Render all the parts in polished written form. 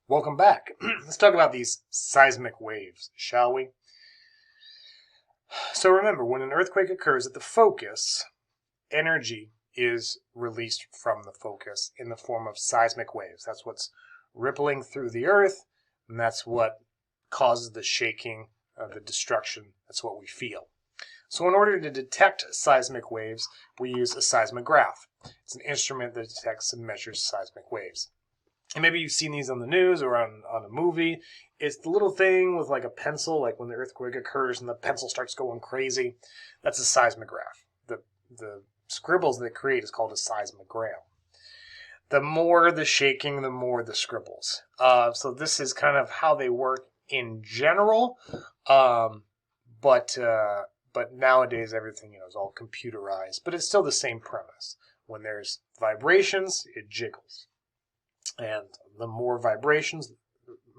Welcome back. Let's talk about these seismic waves, shall we? So remember, when an earthquake occurs at the focus, energy is released from the focus in the form of seismic waves. That's what's rippling through the earth, and that's what causes the shaking, the destruction. That's what we feel. So in order to detect seismic waves, we use a seismograph. It's an instrument that detects and measures seismic waves. And maybe you've seen these on the news or on a movie. It's the little thing with like a pencil, like when the earthquake occurs and the pencil starts going crazy. That's a seismograph. The scribbles that it create is called a seismogram. The more the shaking, the more the scribbles. So this is kind of how they work in general. But nowadays everything is all computerized. But it's still the same premise. When there's vibrations, it jiggles. And the more vibrations,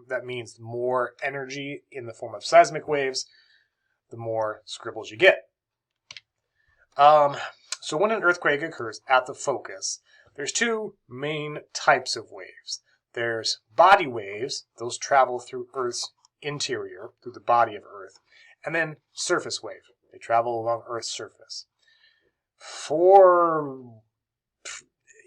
that means more energy in the form of seismic waves, the more scribbles you get. So when an earthquake occurs at the focus, there's two main types of waves. There's body waves, those travel through Earth's interior, through the body of Earth, and then surface wave. They travel along Earth's surface. For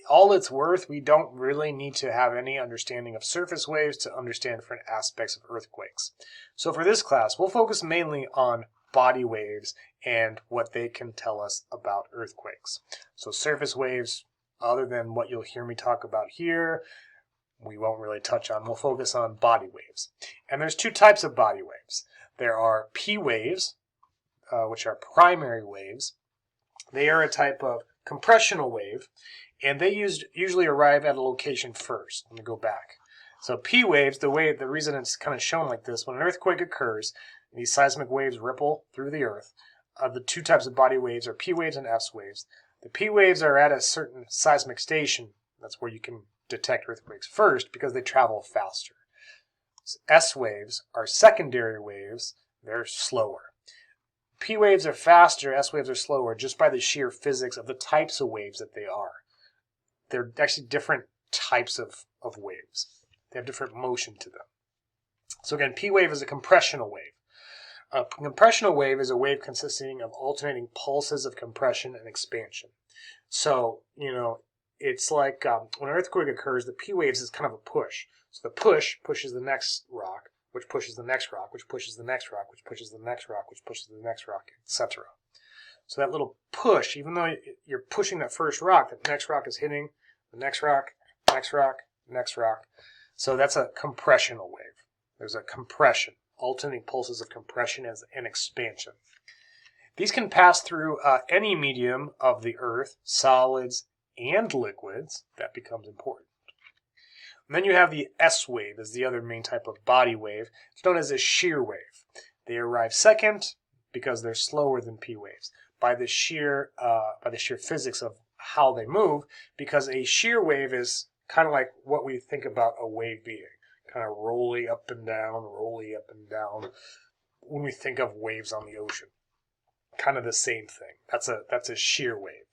all it's worth, we don't really need to have any understanding of surface waves to understand different aspects of earthquakes. So for this class, we'll focus mainly on body waves and what they can tell us about earthquakes. So surface waves, other than what you'll hear me talk about here, we won't really touch on. We'll focus on body waves. And there's two types of body waves. There are P waves, which are primary waves. They are a type of compressional wave, and they usually arrive at a location first. Let me go back. So P waves, the reason it's kind of shown like this, when an earthquake occurs, these seismic waves ripple through the earth. The two types of body waves are P waves and S waves. The P waves are at a certain seismic station. That's where you can detect earthquakes first because they travel faster. S waves are secondary waves. They're slower. P waves are faster, S waves are slower, just by the sheer physics of the types of waves that they are. They're actually different types of waves. They have different motion to them. So again, P wave is a compressional wave. A compressional wave is a wave consisting of alternating pulses of compression and expansion. So, it's like when an earthquake occurs, the P waves is kind of a push. So the push pushes the next rock, which pushes the next rock, which pushes the next rock, which pushes the next rock, which pushes the next rock, etc. So that little push, even though you're pushing that first rock, the next rock is hitting the next rock, next rock, next rock. So that's a compressional wave. There's a compression, alternating pulses of compression and expansion. These can pass through any medium of the earth, solids and liquids. That becomes important. And then you have the S wave as the other main type of body wave. It's known as a shear wave. They arrive second because they're slower than P waves by the sheer physics of how they move, because a shear wave is kind of like what we think about a wave being, kind of rolling up and down when we think of waves on the ocean. Kind of the same thing. That's a shear wave.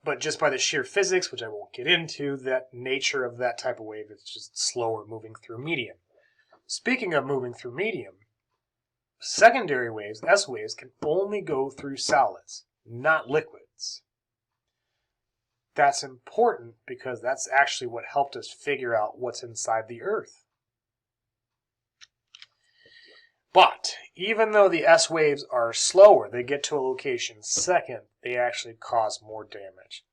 But just by the sheer physics, which I won't get into, that nature of that type of wave is just slower moving through medium. Speaking of moving through medium, secondary waves, S waves, can only go through solids, not liquids. That's important because that's actually what helped us figure out what's inside the earth. But even though the S waves are slower, they get to a location second, they actually cause more damage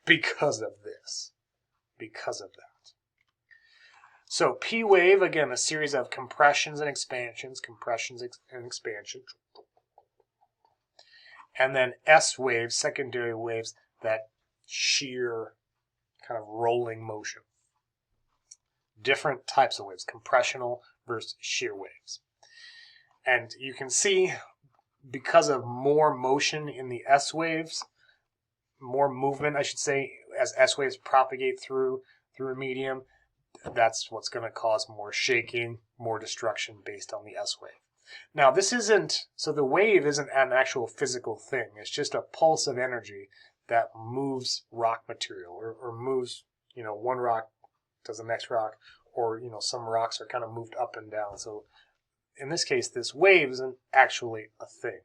because of this, because of that. So P wave, again, a series of compressions and expansions, and then S waves, secondary waves, that sheer kind of rolling motion. Different types of waves, compressional versus shear waves. And you can see, because of more motion in the S waves, more movement, I should say, as S waves propagate through a medium, that's what's going to cause more shaking, more destruction based on the S wave. Now, the wave isn't an actual physical thing. It's just a pulse of energy that moves rock material or moves, one rock does the next rock, or some rocks are kind of moved up and down. So in this case, this wave isn't actually a thing.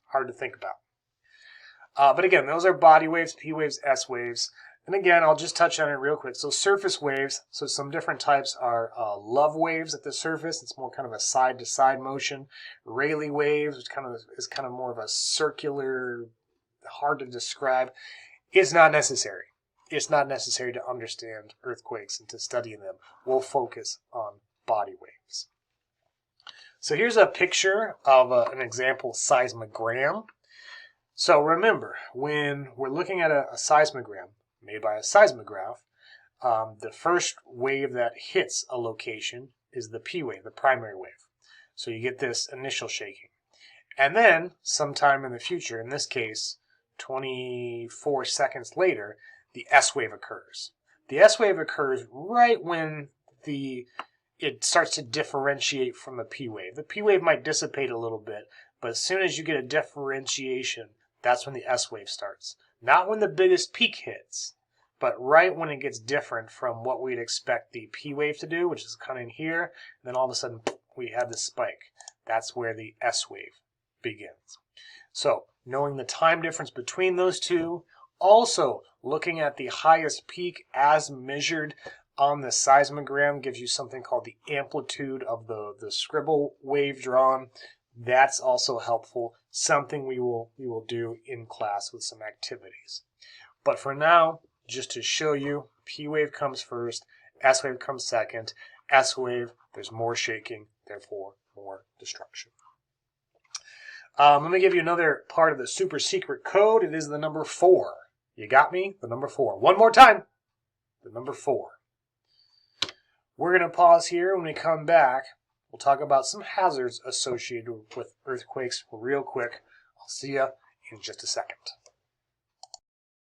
Hard to think about. But again, those are body waves, P waves, S waves. And again, I'll just touch on it real quick. So surface waves, so some different types are love waves at the surface. It's more kind of a side-to-side motion. Rayleigh waves, which is kind of more of a circular, hard to describe. It's not necessary. It's not necessary to understand earthquakes and to study them. We'll focus on body waves. So here's a picture of an example seismogram. So remember, when we're looking at a seismogram made by a seismograph, the first wave that hits a location is the P wave, the primary wave. So you get this initial shaking. And then, sometime in the future, in this case, 24 seconds later, the S wave occurs. The S wave occurs right when it starts to differentiate from the P wave. The P wave might dissipate a little bit, but as soon as you get a differentiation, that's when the S wave starts. Not when the biggest peak hits, but right when it gets different from what we'd expect the P wave to do, which is kind of in here, and then all of a sudden we have this spike. That's where the S wave begins. So, knowing the time difference between those two, also looking at the highest peak as measured on the seismogram gives you something called the amplitude of the scribble wave drawn. That's also helpful, something we will do in class with some activities. But for now, just to show you, P wave comes first, S wave comes second. S wave, there's more shaking, therefore more destruction. Let me give you another part of the super secret code. It is the number 4. You got me? The number 4. One more time. The number 4. We're going to pause here. When we come back, we'll talk about some hazards associated with earthquakes real quick. I'll see you in just a second.